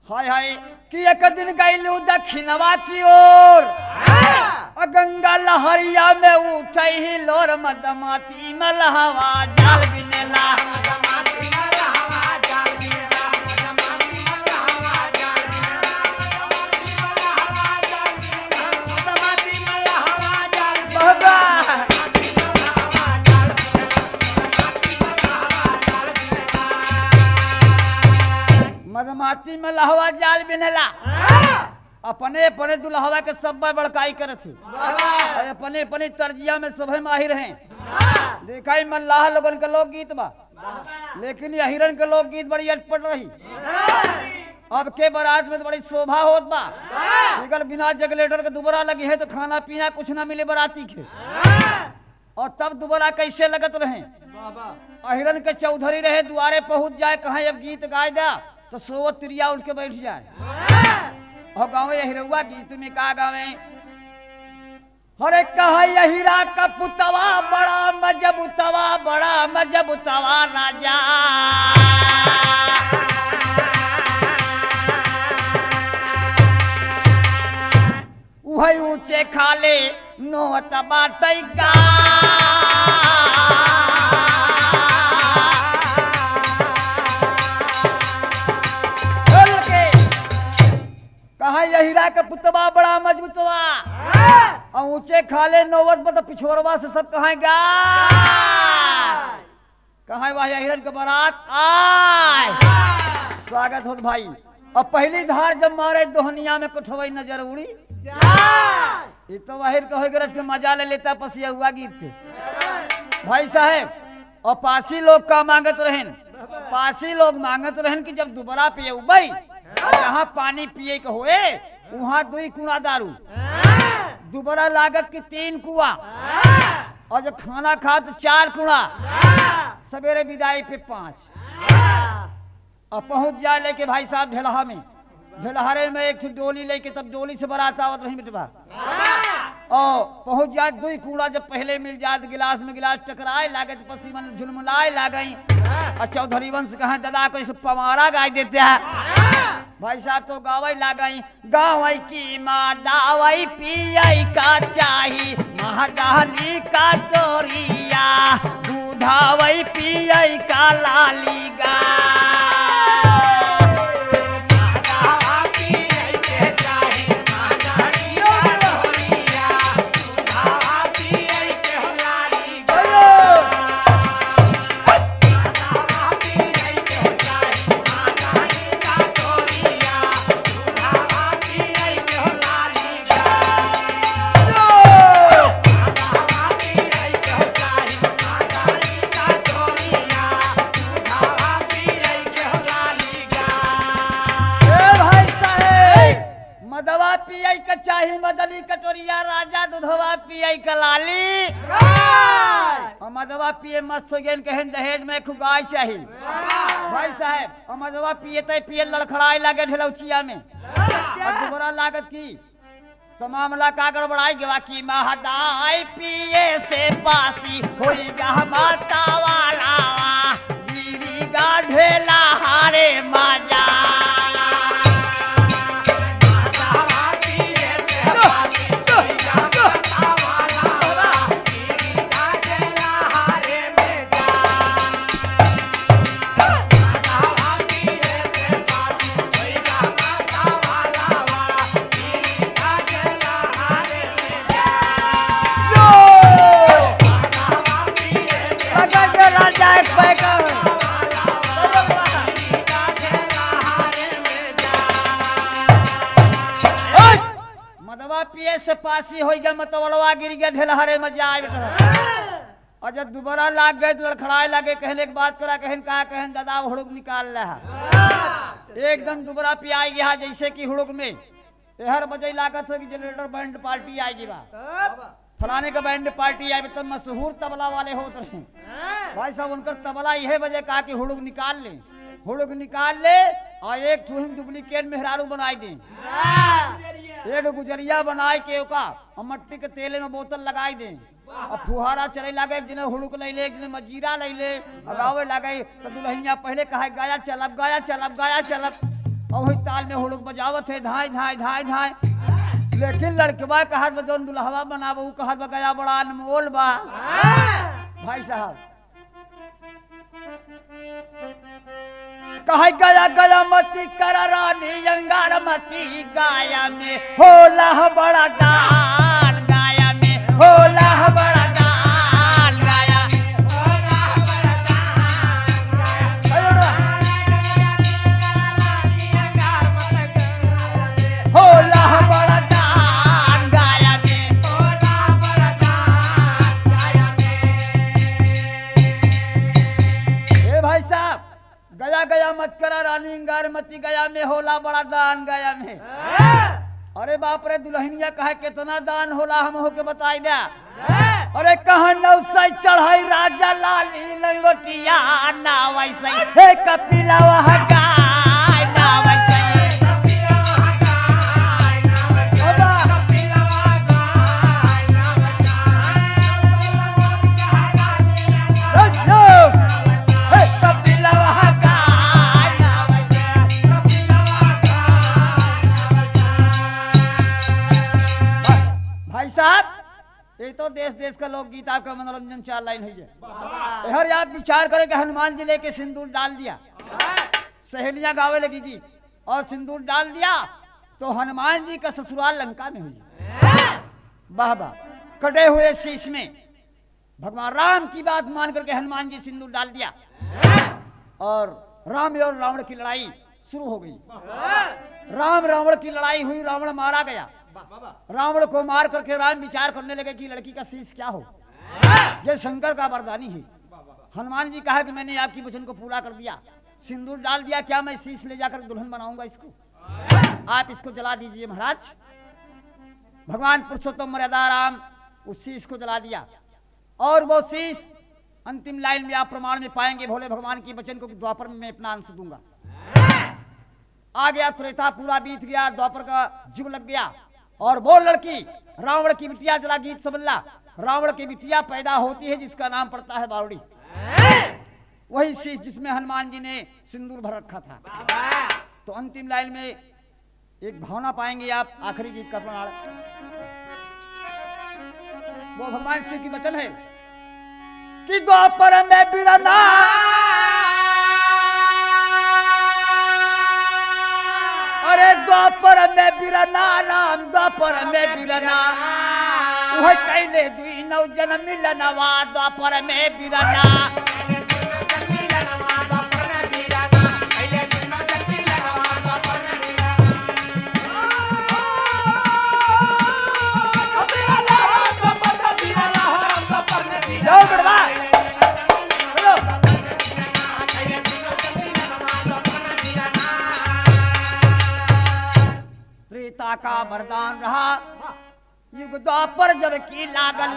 हाय हाय कि एक दिन गईलू दक्षिणवा की ओर, गंगा लहरिया में उठे ही लोर, मदमाती मलहवा जाल बिनेला। मदमाती में लहवा जाल बिनेला। अपने अपने दुल्हवा के सब बड़काई करत थे, अपने अपने तर्जिया में सभी माहिर हैं। देखा मल्लाह लोगन के लोकगीत बा, लेकिन यह हिरन के लोकगीत बड़ी अटपट रही। अब के बारात में तो बड़ी शोभा होत बा, अगर बिना जगलेटर के दुबरा लगी है तो खाना पीना कुछ ना मिले बराती के। और तब दुबरा कैसे लगत रहे, हिरन के चौधरी रहे, दुआरे पहुंच जाए कहे अब गीत गाय दा तो सोवत तिरिया उठ के बैठ जाए। और गाँव हिरवा गीत में का गावे, हरे कहा हीरा का पुतवा बड़ा मजबूतवा, बड़ा मजबूतवा राजा। खाले नोट बाटै गा कहा यहीरा के पुतवा बड़ा मजबूतवा और ऊंचे खाले नौवत पर तो पिछोरवा से सब कहा कहा वह यहीरन के बारात आए स्वागत हो भाई। और पहली धार जब मारे दोहनिया में कुठवई नजर उड़ी ये तो वाहिर कहो गरज के मजा ले लेता पसिया हुआ गीत के भाई साहेब। और पासी लोग का मांगत रहन पासी लोग मांगत रहन कि जब दोबारा पिए उबई जहाँ पानी पिए के होए वहाँ 2 कुआ दारू दोबारा लागत की 3 कुआ और जब खाना खा तो 4 कुआ सवेरे विदाई पे 5 और पहुंच जा लेके भाई साहब ढेलहा में ढेलहारे में एक डोली लेके तब डोली से बारात आवत रही बेटवा और पहुंच जाए 2 कूड़ा जब पहले मिल जात गिलास में गिलास टकराए लागत पसी मन झुलमुलाए लागई और चौधरी वंश कहा दादा को पवारा गाय देते हैं भाई साहब तो गावई लागई गावई की माँ दावई पियई का चाही महाडाली का तोरिया दूधावई पियई का लाली गा मदली कटोरिया राजा दूधवा पियई कलाली और मदवा पिए मस्त हो गए कहन दहेज में खुगाई चाहिए भाई साहब। और मदवा पिए तय पिए लड़खड़ाई लागे ढेलौचिया में और दोबारा लागत की तो मामला का गड़बड़ाई गवा की महदाई पिए से पासी होई गा माता वाला दीवी गा ढेला हारे माजा पिए से पासी हो गया मतवलवा गिर गया ढेलहरे में जाए और जब दोबारा लाग गए तो लड़खड़ाए लगे कहने की बात करा कहन कहा कहन दादा हुड़ुक निकाल रहा एकदम दोबारा पियाई गया जैसे कि हुड़ुक में हर बजे लागत है कि जनरेटर बैंड पार्टी आएगी बा फलाने का बैंड पार्टी आई तब मशहूर तबला वाले होते रहे भाई साहब उनकर तबला यह वजह कहा कि हुड़ुक निकाल ले और एक डुप्लीकेट मेहरारू बनाई दे एक गुजरिया बनाए के और मट्टी के तेले में बोतल लगाई दे और फुहारा चले लगे एक जिन्हें हुड़ुक ले ले एक जिन्हें मजीरा ले ले और रावे लगे तो दुल्हनिया पहले कहा गाया चलब और वही ताल में हुड़ुक बजावत है धाय धाय धाय धाय लेकिन लड़कवा कहा जौन दुल्हवा बनाबू कहा गया बड़ा अनमोल बा भाई साहब कहा गया मती कर रानी अंगार मती गाया में होला बड़ा दान गाया में होला बड़ा दान गाया होला बड़ा दान गाया में ए भाई साहब गया मत करा रानी अंगार मती गया में होला बड़ा दान गया में अरे बाप रे दुल्हनिया कहा कितना दान होला हम होके बताई दे अरे कहा 900 चढ़ाई राजा लाली लंगोटिया ना वैसे हे कपिला वह गाय ना वैसे देश देश का लोग गीता का मनोरंजन चाल लाइन है। हर आप विचार करें कि हनुमान जी लेके सिंदूर डाल दिया, सहेलियां गावे लगी गीत और सिंदूर डाल दिया तो हनुमान जी का ससुराल लंका में हुई। वाह वाह, कटे हुए शीश में भगवान राम की बात मान करके हनुमान जी सिंदूर डाल दिया और राम और रावण की लड़ाई शुरू हो गई। राम रावण की लड़ाई हुई, रावण मारा गया। रावण को मार करके राम विचार करने लगे कि लड़की का शीश क्या हो, ये शंकर का वरदानी है। हनुमान जी कहा कि मैंने आपकी वचन को पूरा कर दिया, सिंदूर डाल दिया, क्या मैं शीश ले जाकर दुल्हन बनाऊंगा इसको, आप इसको जला दीजिए महाराज। भगवान पुरुषोत्तम मर्यादा राम उस शीश को जला दिया और वो शीश अंतिम लाइन में आप प्रमाण में पाएंगे भोले भगवान के वचन को कि द्वापर में मैं अपना अंश दूंगा। आ गया त्रेता, पूरा बीत गया, द्वापर का युग लग गया और वो लड़की रावण की बिटिया, जरा गीत समझला, रावण की बिटिया पैदा होती है जिसका नाम पड़ता है बावड़ी। वही शीश जिसमें हनुमान जी ने सिंदूर भर रखा था। तो अंतिम लाइन में एक भावना पाएंगे आप, आखिरी गीत का प्रमाण वो भगवान शिव की वचन है कि द्वापर में बिरना अरे द्वापर में बिरना राम, द्वापर में बिरना वह कैले दुई नौ जन्म मिलनवा, द्वापर में बिरना त्रेता का वरदान रहा, युग द्वापर जब की लागल।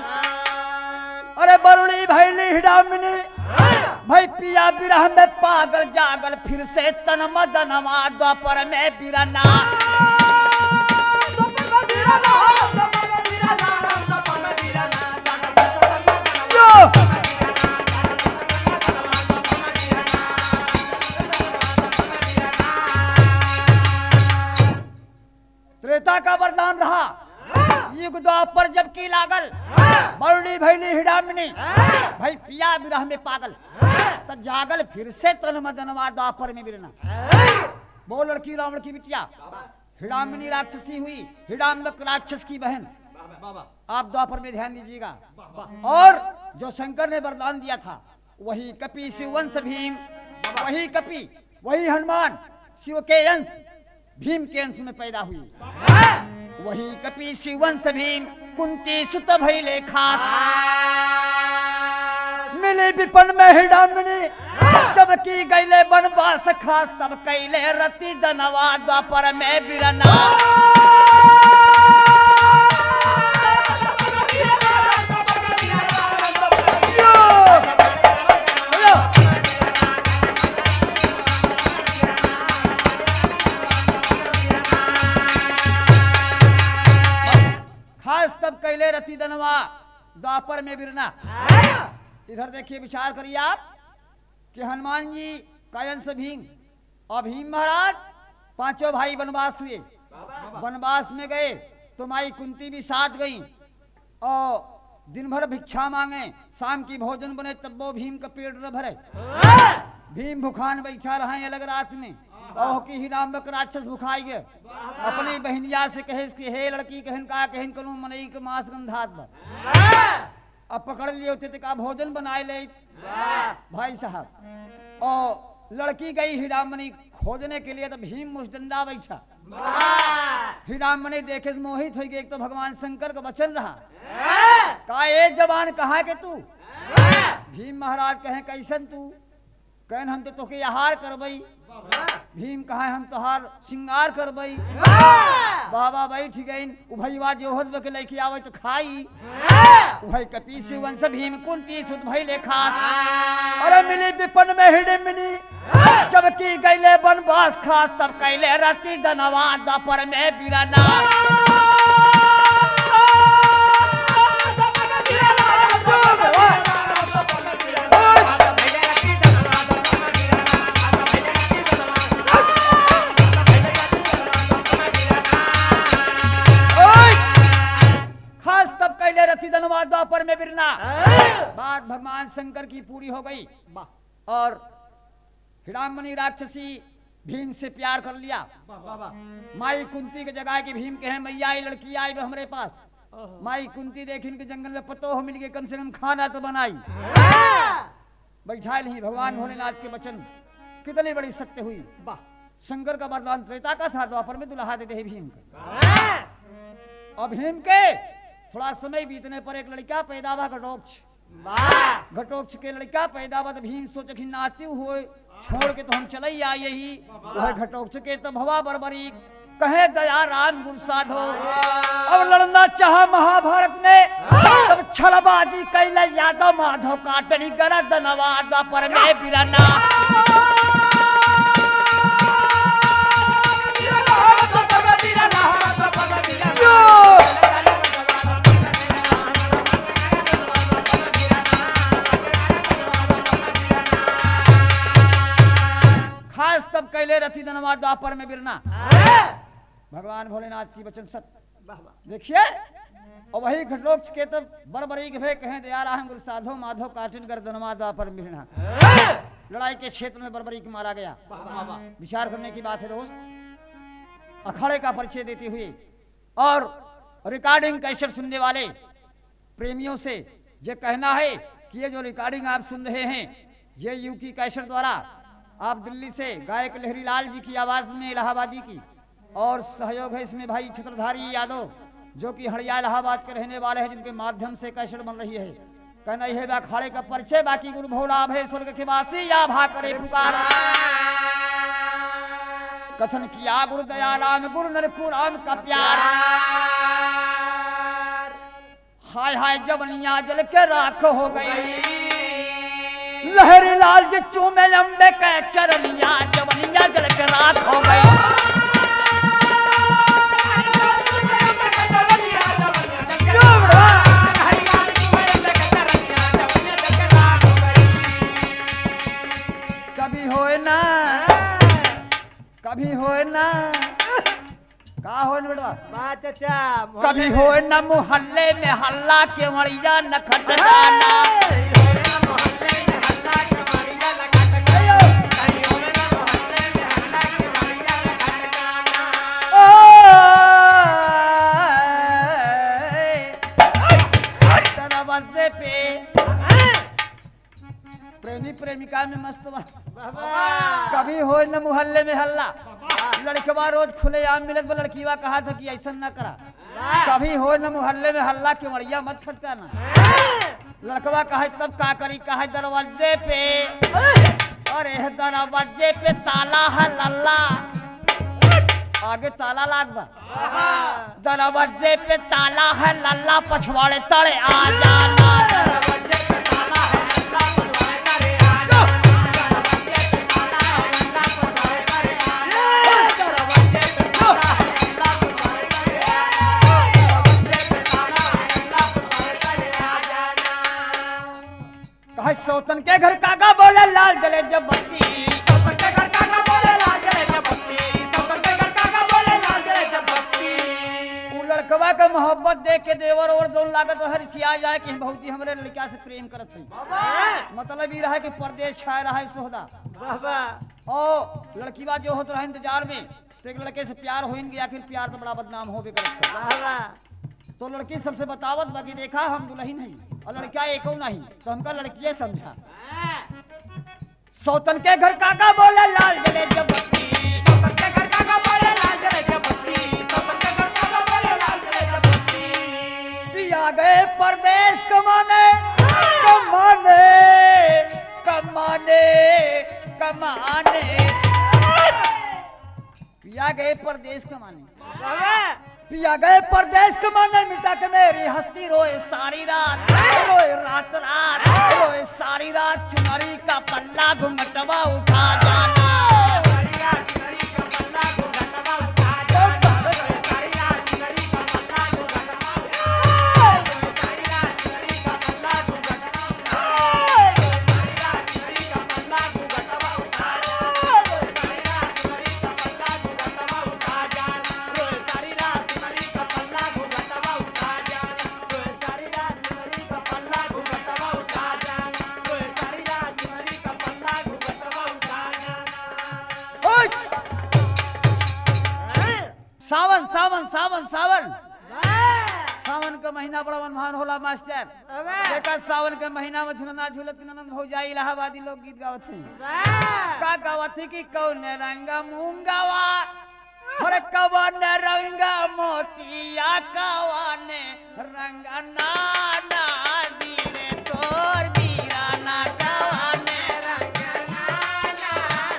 अरे बरुणी भैली हिडामिनी भाई पिया बिरह में पागल जागल, फिर से तन मदनवा, द्वापर में बिरना त्रेता का वरदान रहा, युग द्वापर जब की लागल। बरुणी भैली हिडामिनी भाई पिया बिरह में पागल, तो जागल फिर से तन मदनवा, द्वापर में बिरना। वो लड़की रावण की बिटिया हिडामिनी राक्षसी हुई, हिडाम्बक राक्षस की बहन। आप द्वापर में ध्यान दीजिएगा। और जो शंकर ने वरदान दिया था वही कपि शिववंश भीम, वही कपि वही हनुमान शिव के अंश भीम के अंश में पैदा हुई। वही कपि शिववंश भीम कुंती सुत भइले खास, मिली विपन में हिडामिनी जब की गईले बनवास खास, तब कैले रति दनवा, द्वापर में बिरना तब कैले रति दनवा, द्वापर में बिरना। इधर देखिए, विचार करिए आप कि हनुमान जी का अंश भीम और भीम महाराज पांचों भाई वनवास हुए। वनवास में गए तो माई कुंती भी साथ गई और दिन भर भिक्षा मांगे, शाम की भोजन बने तब वो भीम का पेट न भरे। भीम भूखान बैठा रहे अलग रात में और कि हिडाम्बक राक्षस भुखाई गए। अपनी बहनिया से कहे कि हे लड़की कहन का कहन करूं मनई के मांस गंधात बा। अब पकड़ लिए होते तो का भोजन बनाए ले भाई साहब। और लड़की गई हिडामनी खोजने के लिए तो भीम मुस्टंडा बैठा। हिडामनी देखे मोहित हो गई। एक तो भगवान शंकर का वचन रहा का ए जवान कहा के तू। भीम महाराज कहे कैसन तू, कहन हम तो तोके आहार करबई। भीम कहा हम तोहार श्रृंगार करबई। बाबा बैठ गई उभैया जो होत के लेके आवे तो खाई। उभय कपि शिववंश भीम कुंती सुत भइले खास। अरे मिली विपन में हिडिमिनी जब की गईले बनवास खास, तब कैले रति दनवा, द्वापर में बिरना। द्वापर में बिरना। बात भगवान शंकर की पूरी हो गई और हिडामणि राक्षसी भीम से प्यार कर लिया। माई कुंती के जगह की भीम कहे मैया ये लड़की आई वो हमारे पास। माई कुंती देखी इनके जंगल में पतो हो मिल गए, कम से कम खाना तो बनाई। बैठा नहीं भगवान भोलेनाथ के वचन कितनी बड़ी सत्य हुई। शंकर का वरदान त्रेता का था, द्वापर में दुल्हा देते हैं भीम को। और भीम के थोड़ा समय बीतने पर एक लड़का पैदा हुआ घटोक्ष। घटोक्ष के लड़का पैदा हुआ तो भीम सोच कि नाते हुए छोड़ के तो हम चले ही आए ही। वह घटोक्ष के तो भवा बरबरी कहे दया राम गुरु साधो। अब लड़ना चाहा महाभारत में तब छलबाजी कैला यादव माधव काटनी गरद नवादा पर में बिरना। खास तब कैले रथी धनवा द्वापर में बिरना। भगवान भोलेनाथ की वचन सत्य देखिए। और वही घटोक्ष के तब बरबरी के कहें दया राम गुरु साधो माधव काटिन कर धनवा द्वापर में बिरना। लड़ाई के क्षेत्र में बरबरी को मारा गया। विचार करने की बात है दोस्त। अखाड़े का परिचय देते हुए और रिकॉर्डिंग कैसेट सुनने वाले प्रेमियों से ये कहना है कि ये जो रिकॉर्डिंग आप सुन रहे हैं ये यूकी कैसेट द्वारा आप दिल्ली से गायक लहरी लाल जी की आवाज में इलाहाबादी की और सहयोग है इसमें भाई छत्रधारी यादव जो कि हड़िया इलाहाबाद के रहने वाले हैं, जिनके माध्यम से कैसेट बन रही है। कहना यह है अखाड़े का परिचय। बाकी गुरु भोला भय स्वर्ग के वासी या भा करे पुकारा। कथन किया गुरु दया राम गुरु नरकु राम का प्यार। हाय हाय जवनिया जल के राख हो गई। लहरी लाल जी चूमे लंबे के चरनिया जवनिया जल के राख हो गई। कभी होए ना का हो बेटवा चाचा कभी होए ना मोहल्ले में हल्ला के मरिया न खटकाना। दरवाजे पे प्रेमी प्रेमिका में मस्त कभी हो न मोहल्ले में हल्ला। लड़कवा रोज खुले आम मिलत लड़कीवा कहा था कि ऐसा न करा। कभी हो न मोहल्ले में हल्ला के मरिया मत खटकाना। लड़कवा कहा तब का करी कहा दरवाजे पे। अरे दरवाजे पे ताला है लल्ला आगे ताला लाग बा। दरवाजे पे ताला है लल्ला पछवाड़े तड़े आ जाना। सौतन के घर काका बोले लाल जले जब बत्ती। सौतन के घर काका बोले लाल जले जब बत्ती। सौतन के घर काका बोले लाल जले जब बत्ती। उ लड़कवा के मोहब्बत देख के देवर और जोन लागत हर सिया जाए कि भौजी हमरे लड़का से प्रेम करत है। मतलब ये रहा कि परदेश छाए रहा है सोहदा। और लड़कीवा जो होत रहा इंतजार में तो एक लड़के से प्यार होइन गया। फिर प्यार तो बड़ा बदनाम हो भी करत। तो लड़की सबसे बतावत बाकी देखा हम दुल्हन नहीं और लड़का एको नहीं तो हमका लड़कियां समझा। सौतन के घर काका बोले लाल जले जब बत्ती। सौतन के घर काका बोले लाल जले जब बत्ती। सौतन के घर काका बोले लाल जले जब बत्ती। पिया गए परदेश कमाने कमाने कमाने कमाने। पिया गए परदेश कमाने। पिया गए परदेश कमाने मिटा के मेरी हस्ती रोए सारी रात। रोए रात रात रोए सारी रात। चुनरी का पल्ला घुंघटवा उठा जाना। सावन सावन सावन सावन सावन का महीना बड़ा मनभावन होला मास्टर। देखा सावन के महीना में झुलना झूलत ननद हो जाई इलाहाबादी लोग गीत गावत हैं। का गावत है कि कौन रंगा मूंगावा हर कवन रंगा मोतिया कवन रंगा नाना दीरे तोर दीराना कवन रंगा नाना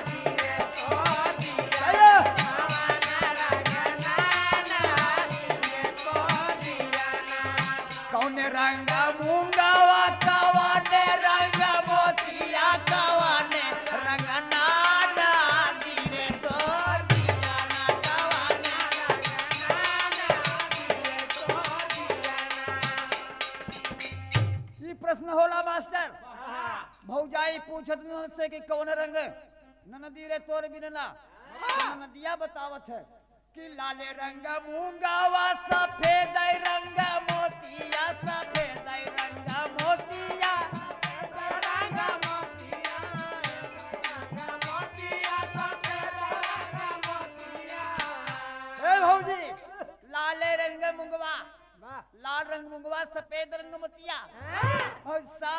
दीरे तोर दीराना कौन रंगा मूंगावा कवन रंगा मोतिया कवन रंगा नाना दीरे तोर दीराना कवन रंगा नाना दीरे तोर दीराना। ये प्रश्न होला मास्टर। भौजाई पूछत ननद से कि कौन रंग ननदी रे तोर बिनना ननदिया बतावत है कि लाले रंग मूंगावा सफेद रंग मोतिया सफेद रंग मोतिया रंग मोतिया रंग मोतिया सफेद रंग मोतिया। ए भौजी लाले रंग मुंगवा लाल रंग मुंगवा सफेद रंग मोतिया और सा